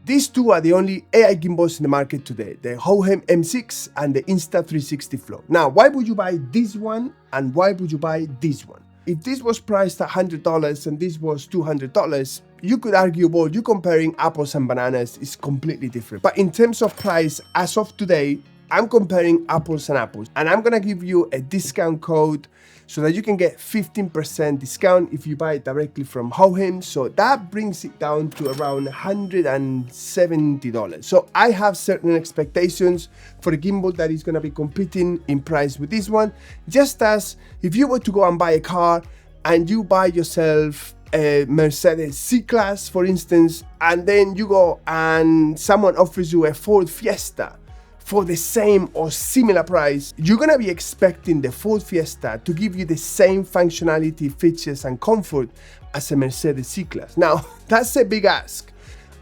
These two are the only AI gimbals in the market today, the Hohem M6 and the Insta360 Flow. Now, why would you buy this one and why would you buy this one? If this was priced at $100 and this was $200, you could argue, well, you're comparing apples and bananas, it's completely different. But in terms of price, as of today, I'm comparing apples and apples, and I'm gonna give you a discount code so that you can get 15% discount if you buy it directly from Hohem. So that brings it down to around $170. So I have certain expectations for a gimbal that is gonna be competing in price with this one. Just as if you were to go and buy a car and you buy yourself a Mercedes C-Class, for instance, and then you go and someone offers you a Ford Fiesta for the same or similar price, you're gonna be expecting the Ford Fiesta to give you the same functionality, features, and comfort as a Mercedes C-Class. Now, that's a big ask.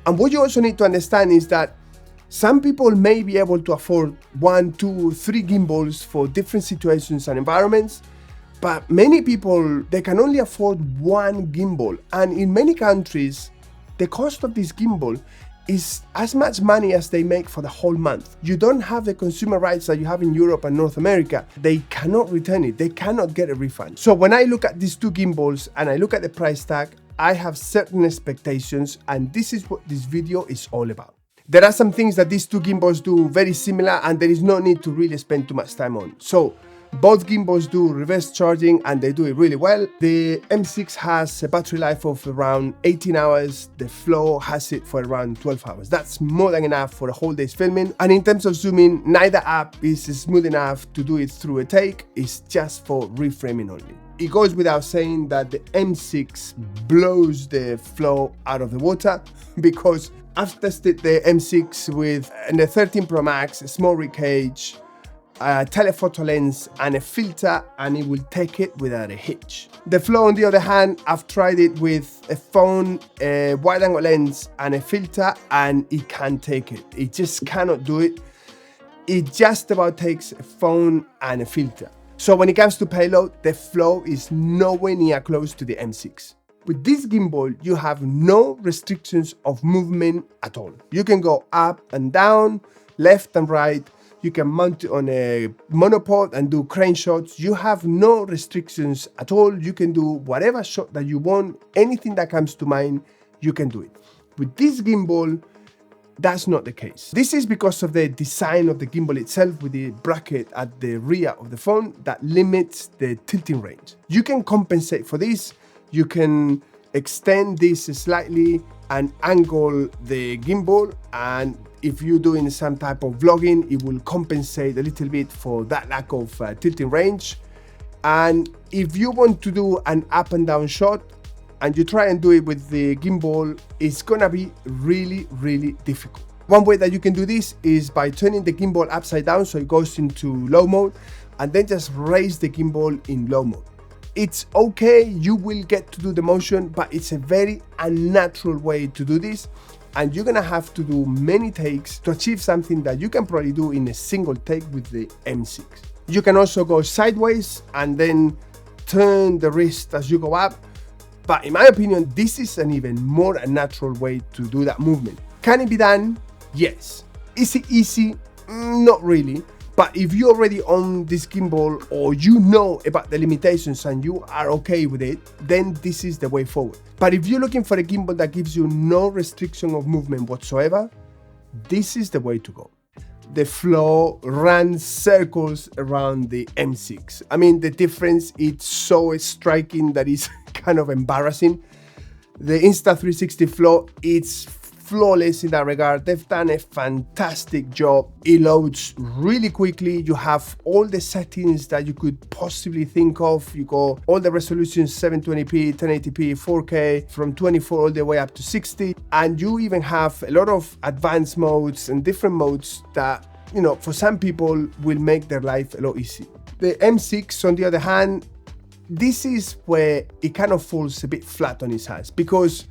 And what you also need to understand is that some people may be able to afford 1, 2, 3 gimbals for different situations and environments, but many people, they can only afford one gimbal. And in many countries, the cost of this gimbal is as much money as they make for the whole month. You don't have the consumer rights that you have in Europe and North America. They cannot return it. They cannot get a refund. So when I look at these two gimbals and I look at the price tag, I have certain expectations, and this is what this video is all about. There are some things that these two gimbals do very similar, and there is no need to really spend too much time on. So both gimbals do reverse charging and they do it really well. The M6 has a battery life of around 18 hours. The Flow has it for around 12 hours. That's more than enough for a whole day's filming. And in terms of zooming, neither app is smooth enough to do it through a take. It's just for reframing only. It goes without saying that the M6 blows the Flow out of the water, because I've tested the M6 with the 13 Pro Max, a small rig cage, a telephoto lens and a filter, and it will take it without a hitch. The Flow, on the other hand, I've tried it with a phone, a wide angle lens and a filter, and it can't take it. It just cannot do it. It just about takes a phone and a filter. So when it comes to payload, the Flow is nowhere near close to the M6. With this gimbal, you have no restrictions of movement at all. You can go up and down, left and right. You can mount it on a monopod and do crane shots. You have no restrictions at all. You can do whatever shot that you want. Anything that comes to mind, you can do it. With this gimbal, that's not the case. This is because of the design of the gimbal itself, with the bracket at the rear of the phone that limits the tilting range. You can compensate for this. You can extend this slightly and angle the gimbal, and if you're doing some type of vlogging, it will compensate a little bit for that lack of tilting range. And if you want to do an up and down shot and you try and do it with the gimbal, it's gonna be really, really difficult. One way that you can do this is by turning the gimbal upside down so it goes into low mode, and then just raise the gimbal in low mode. It's okay, you will get to do the motion, but it's a very unnatural way to do this, and you're gonna have to do many takes to achieve something that you can probably do in a single take with the M6. You can also go sideways and then turn the wrist as you go up, but in my opinion, this is an even more unnatural way to do that movement. Can it be done? Yes. Is it easy? Not really. But if you already own this gimbal, or you know about the limitations and you are okay with it, then this is the way forward. But if you're looking for a gimbal that gives you no restriction of movement whatsoever, this is the way to go. The Flow runs circles around the M6. I mean, the difference, it's so striking that it's kind of embarrassing. The Insta360 Flow, it's flawless in that regard. They've done a fantastic job. It loads really quickly. You have all the settings that you could possibly think of. You go all the resolutions, 720p, 1080p, 4K, from 24 all the way up to 60. And you even have a lot of advanced modes and different modes that, you know, for some people will make their life a lot easier. The M6, on the other hand, this is where it kind of falls a bit flat on its ass, because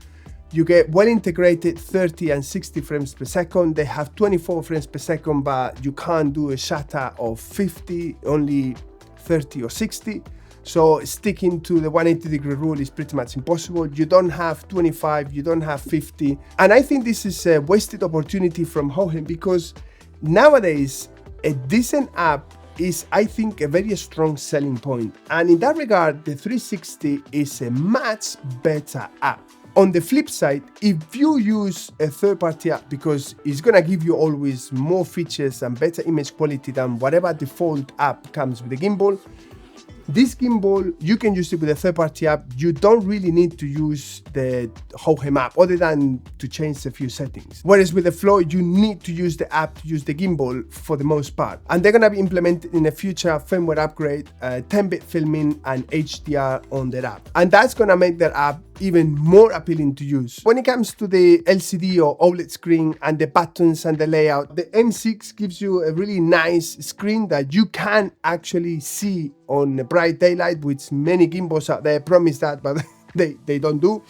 you get well integrated 30 and 60 frames per second. They have 24 frames per second, but you can't do a shutter of 50, only 30 or 60. So sticking to the 180-degree rule is pretty much impossible. You don't have 25, you don't have 50. And I think this is a wasted opportunity from Hohem, because nowadays a decent app is, I think, a very strong selling point. And in that regard, the 360 is a much better app. On the flip side, if you use a third-party app, because it's gonna give you always more features and better image quality than whatever default app comes with the gimbal, this gimbal, you can use it with a third-party app. You don't really need to use the Hohem app other than to change a few settings. Whereas with the Flow, you need to use the app to use the gimbal for the most part. And they're gonna be implemented in a future firmware upgrade, 10-bit filming and HDR on their app. And that's gonna make their app even more appealing to use. When it comes to the LCD or OLED screen and the buttons and the layout, the M6 gives you a really nice screen that you can actually see on a bright daylight, which many gimbals out there promise that, but they don't do.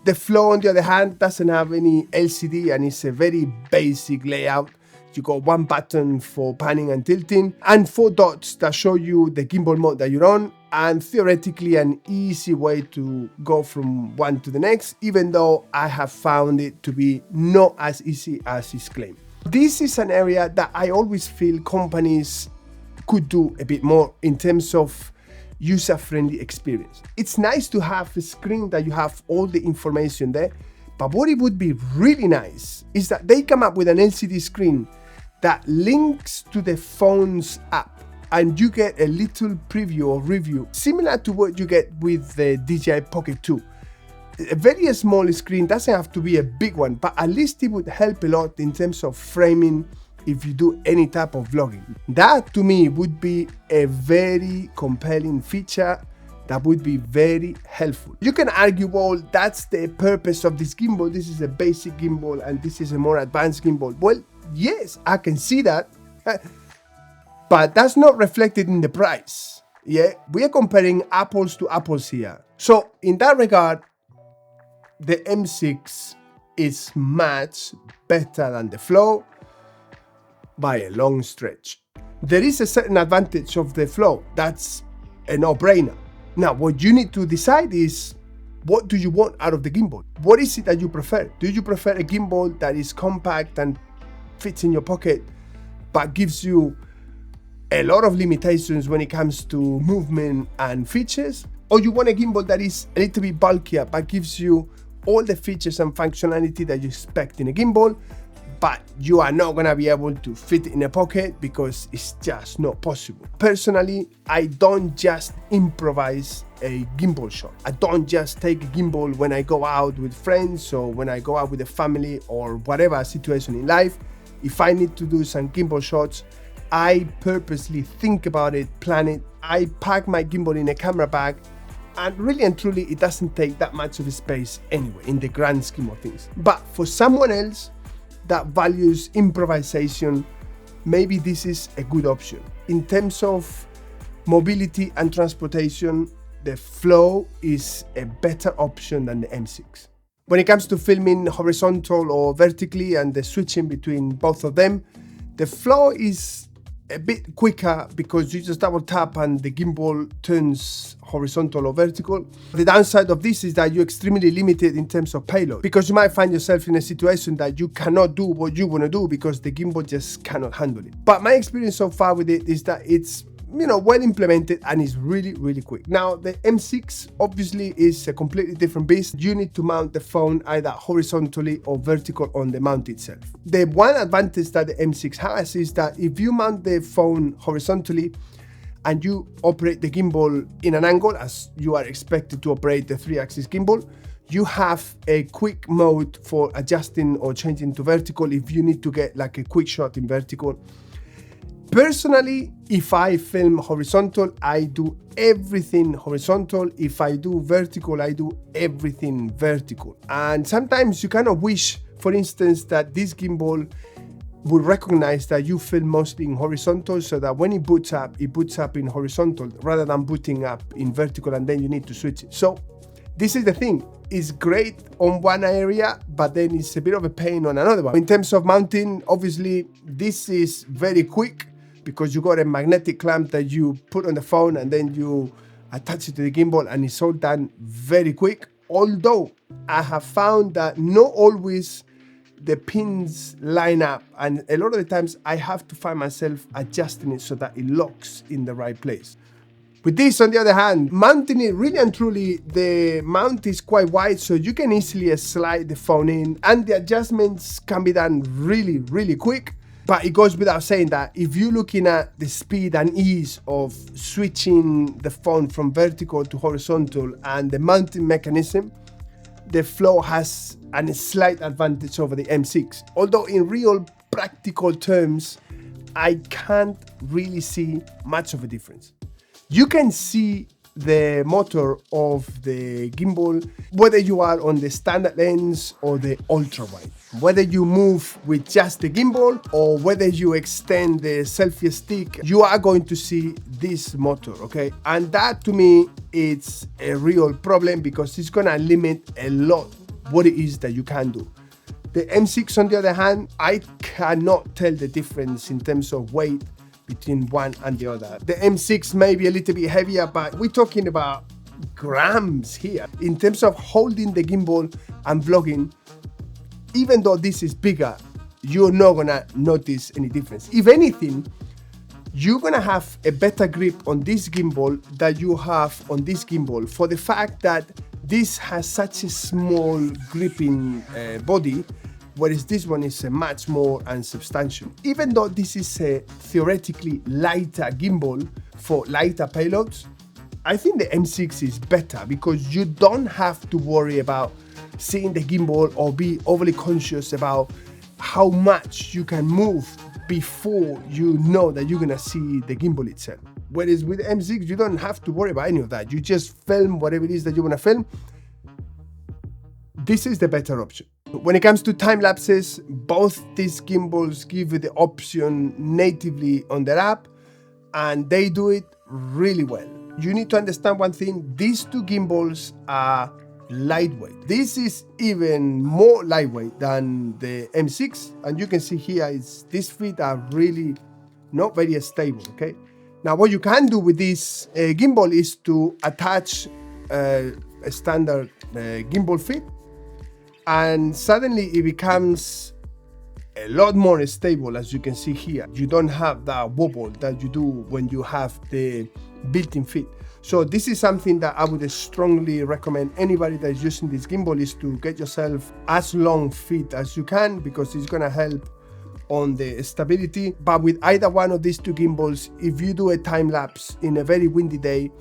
The Flow, on the other hand, doesn't have any LCD and it's a very basic layout. You got one button for panning and tilting and 4 dots that show you the gimbal mode that you're on, and theoretically an easy way to go from one to the next, even though I have found it to be not as easy as is claimed. This is an area that I always feel companies could do a bit more in terms of user-friendly experience. It's nice to have a screen that you have all the information there, but what it would be really nice is that they come up with an LCD screen that links to the phone's app, and you get a little preview or review, similar to what you get with the DJI Pocket 2. A very small screen, doesn't have to be a big one, but at least it would help a lot in terms of framing if you do any type of vlogging. That to me would be a very compelling feature that would be very helpful. You can argue, well, that's the purpose of this gimbal. This is a basic gimbal and this is a more advanced gimbal. Well, yes, I can see that, but that's not reflected in the price. Yeah, we are comparing apples to apples here. So in that regard, the M6 is much better than the Flow by a long stretch. There is a certain advantage of the Flow. That's a no-brainer. Now, what you need to decide is, what do you want out of the gimbal? What is it that you prefer? Do you prefer a gimbal that is compact and fits in your pocket, but gives you a lot of limitations when it comes to movement and features? Or you want a gimbal that is a little bit bulkier, but gives you all the features and functionality that you expect in a gimbal, but you are not gonna be able to fit it in a pocket because it's just not possible. Personally, I don't just improvise a gimbal shot. I don't just take a gimbal when I go out with friends or when I go out with the family or whatever situation in life. If I need to do some gimbal shots, I purposely think about it, plan it. I pack my gimbal in a camera bag, and really and truly, it doesn't take that much of a space anyway, in the grand scheme of things. But for someone else that values improvisation, maybe this is a good option. In terms of mobility and transportation, the Flow is a better option than the M6. When it comes to filming horizontal or vertically and the switching between both of them, the Flow is a bit quicker because you just double tap and the gimbal turns horizontal or vertical. The downside of this is that you're extremely limited in terms of payload, because you might find yourself in a situation that you cannot do what you want to do because the gimbal just cannot handle it. But my experience so far with it is that it's, you know, well implemented and is really, really quick. Now, the M6 obviously is a completely different beast. You need to mount the phone either horizontally or vertical on the mount itself. The one advantage that the M6 has is that if you mount the phone horizontally and you operate the gimbal in an angle as you are expected to operate the 3-axis gimbal, you have a quick mode for adjusting or changing to vertical if you need to get like a quick shot in vertical. Personally, if I film horizontal, I do everything horizontal. If I do vertical, I do everything vertical. And sometimes you kind of wish, for instance, that this gimbal would recognize that you film mostly in horizontal, so that when it boots up in horizontal rather than booting up in vertical and then you need to switch it. So this is the thing. It's great on one area, but then it's a bit of a pain on another one. In terms of mounting, obviously, this is very quick, because you got a magnetic clamp that you put on the phone and then you attach it to the gimbal, and it's all done very quick. Although I have found that not always the pins line up, and a lot of the times I have to find myself adjusting it so that it locks in the right place. With this, on the other hand, mounting it, really and truly, the mount is quite wide, so you can easily slide the phone in, and the adjustments can be done really, really quick. But it goes without saying that if you're looking at the speed and ease of switching the phone from vertical to horizontal and the mounting mechanism, the Flow has a slight advantage over the M6. Although in real practical terms, I can't really see much of a difference. You can see the motor of the gimbal, whether you are on the standard lens or the ultra wide. Whether you move with just the gimbal or whether you extend the selfie stick, you are going to see this motor, okay? And that to me, it's a real problem because it's gonna limit a lot what it is that you can do. The M6, on the other hand, I cannot tell the difference in terms of weight between one and the other. The M6 may be a little bit heavier, but we're talking about grams here. In terms of holding the gimbal and vlogging, even though this is bigger, you're not gonna notice any difference. If anything, you're gonna have a better grip on this gimbal than you have on this gimbal for the fact that this has such a small gripping body, whereas this one is much more unsubstantial. Even though this is a theoretically lighter gimbal for lighter payloads, I think the M6 is better because you don't have to worry about seeing the gimbal or be overly conscious about how much you can move before you know that you're gonna see the gimbal itself. Whereas with the M6, you don't have to worry about any of that. You just film whatever it is that you wanna film. This is the better option. When it comes to time lapses, both these gimbals give you the option natively on their app, and they do it really well. You need to understand one thing, these two gimbals are lightweight. This is even more lightweight than the M6, and you can see here, these feet are really not very stable, okay? Now, what you can do with this gimbal is to attach a standard gimbal feet, and suddenly it becomes a lot more stable, as you can see here. You don't have that wobble that you do when you have the built-in feet. So this is something that I would strongly recommend anybody that is using this gimbal is to get yourself as long feet as you can, because it's gonna help on the stability. But with either one of these two gimbals, if you do a time lapse in a very windy day,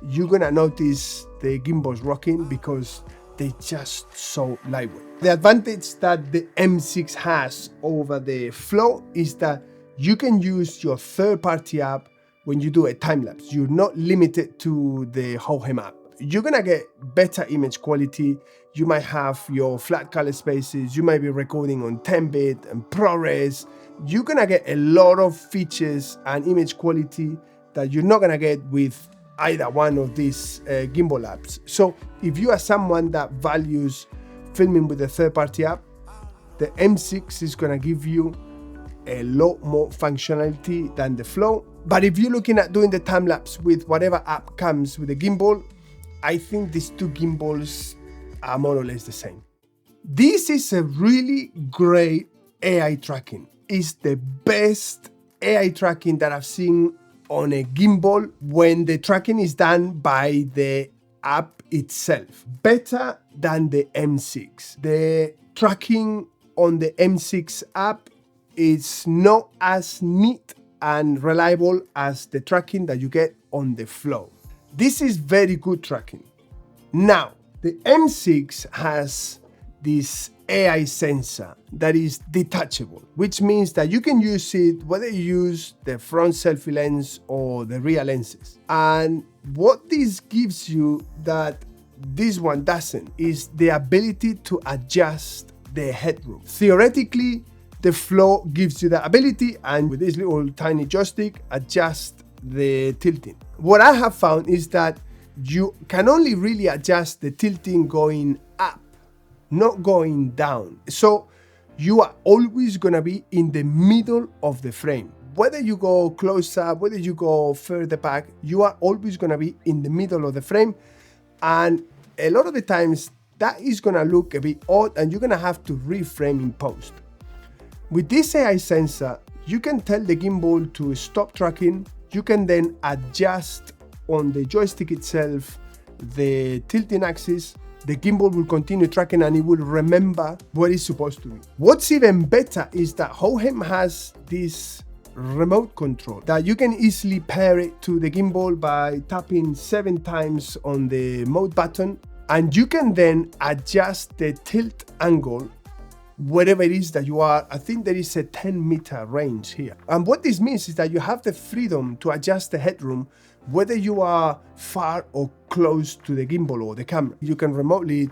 you're gonna notice the gimbals rocking because they're just so lightweight. The advantage that the M6 has over the Flow is that you can use your third-party app when you do a time-lapse. You're not limited to the Hohem app. You're gonna get better image quality. You might have your flat color spaces. You might be recording on 10-bit and ProRes. You're gonna get a lot of features and image quality that you're not gonna get with either one of these gimbal apps. So if you are someone that values filming with a third-party app, the M6 is gonna give you a lot more functionality than the Flow. But if you're looking at doing the time-lapse with whatever app comes with the gimbal, I think these two gimbals are more or less the same. This is a really great AI tracking. It's the best AI tracking that I've seen on a gimbal when the tracking is done by the app itself. Better than the M6. The tracking on the M6 app is not as neat and reliable as the tracking that you get on the Flow. This is very good tracking. Now, the M6 has this AI sensor that is detachable, which means that you can use it whether you use the front selfie lens or the rear lenses. And what this gives you that this one doesn't is the ability to adjust the headroom. Theoretically, the Flow gives you that ability, and with this little tiny joystick, adjust the tilting. What I have found is that you can only really adjust the tilting going up, not going down. So you are always gonna be in the middle of the frame. whether you go close up, whether you go further back, you are always going to be in the middle of the frame. And a lot of the times that is going to look a bit odd and you're going to have to reframe in post. With this AI sensor, you can tell the gimbal to stop tracking. You can then adjust on the joystick itself the tilting axis. The gimbal will continue tracking and it will remember what it's supposed to be. What's even better is that Hohem has this remote control that you can easily pair it to the gimbal by tapping 7 times on the mode button, and you can then adjust the tilt angle wherever it is that you are. I think there is a 10-meter range here. And what this means is that you have the freedom to adjust the headroom whether you are far or close to the gimbal or the camera. You can remotely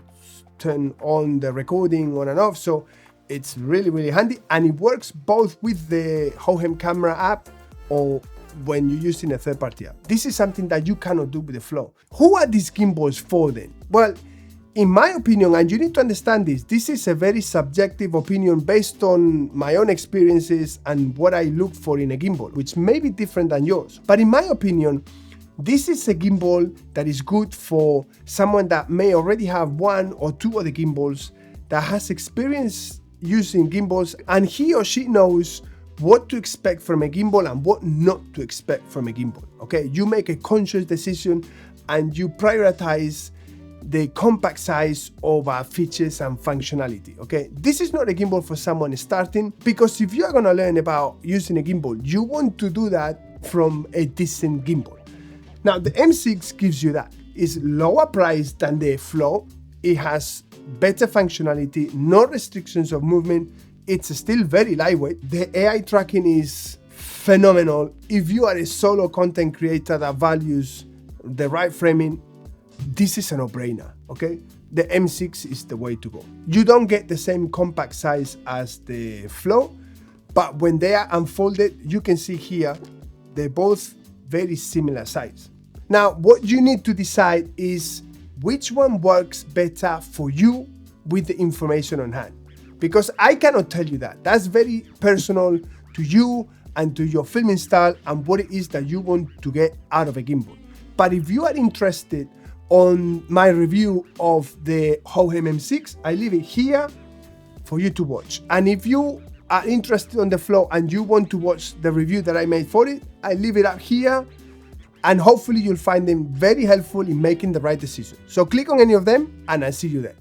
turn on the recording on and off, so it's really, really handy, and it works both with the Hohem camera app or when you're using a third-party app. This is something that you cannot do with the Flow. Who are these gimbals for then? Well, in my opinion, and you need to understand this is a very subjective opinion based on my own experiences and what I look for in a gimbal, which may be different than yours. But in my opinion, this is a gimbal that is good for someone that may already have 1 or 2 other gimbals, that has experience using gimbals, and he or she knows what to expect from a gimbal and what not to expect from a gimbal. Okay, you make a conscious decision and you prioritize the compact size over features and functionality. Okay, this is not a gimbal for someone starting, because if you are going to learn about using a gimbal, you want to do that from a decent gimbal. Now, the M6 gives you that. It's lower priced than the Flow. It has better functionality, no restrictions of movement. It's still very lightweight. The AI tracking is phenomenal. If you are a solo content creator that values the right framing, this is a no-brainer, okay? The M6 is the way to go. You don't get the same compact size as the Flow, but when they are unfolded, you can see here, they're both very similar size. Now, what you need to decide is which one works better for you with the information on hand. Because I cannot tell you that. That's very personal to you and to your filming style and what it is that you want to get out of a gimbal. But if you are interested on my review of the Hohem M6, I leave it here for you to watch. And if you are interested on the Flow and you want to watch the review that I made for it, I leave it up here. And hopefully you'll find them very helpful in making the right decision. So click on any of them and I'll see you there.